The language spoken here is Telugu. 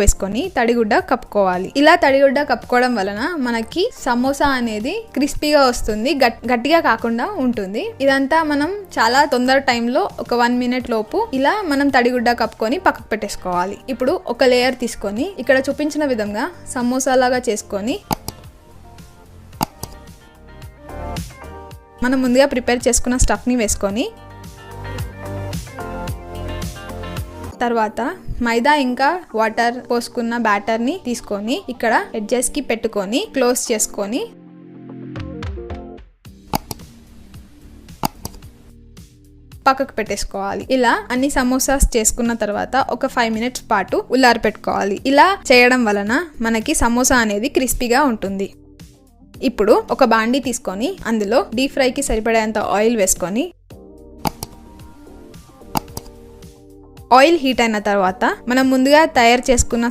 వేసుకొని తడిగుడ్డ కప్పుకోవాలి. ఇలా తడిగుడ్డ కప్పుకోవడం వలన మనకి సమోసా అనేది క్రిస్పీగా వస్తుంది, గట్టిగా కాకుండా ఉంటుంది. ఇదంతా మనం చాలా తొందర టైంలో ఒక 1 minute లోపు ఇలా మనం తడిగుడ్డ కప్పుకొని పక్కకు పెట్టేసుకోవాలి. ఇప్పుడు ఒక లేయర్ తీసుకొని ఇక్కడ చూపించిన విధంగా సమోసా లాగా చేసుకొని మనం ముందుగా ప్రిపేర్ చేసుకున్న స్టఫ్ని వేసుకొని తర్వాత మైదా ఇంకా వాటర్ పోసుకున్న బ్యాటర్ని తీసుకొని ఇక్కడ ఎడ్జెస్కి పెట్టుకొని క్లోజ్ చేసుకొని పక్కకు పెట్టేసుకోవాలి. ఇలా అన్ని సమోసాస్ చేసుకున్న తర్వాత ఒక 5 minutes పాటు ఉల్లారి పెట్టుకోవాలి. ఇలా చేయడం వలన మనకి సమోసా అనేది క్రిస్పీగా ఉంటుంది. ఇప్పుడు ఒక బాండీ తీసుకొని అందులో డీప్ ఫ్రైకి సరిపడేంత ఆయిల్ వేసుకొని ఆయిల్ హీట్ అయిన తర్వాత మనం ముందుగా తయారు చేసుకున్న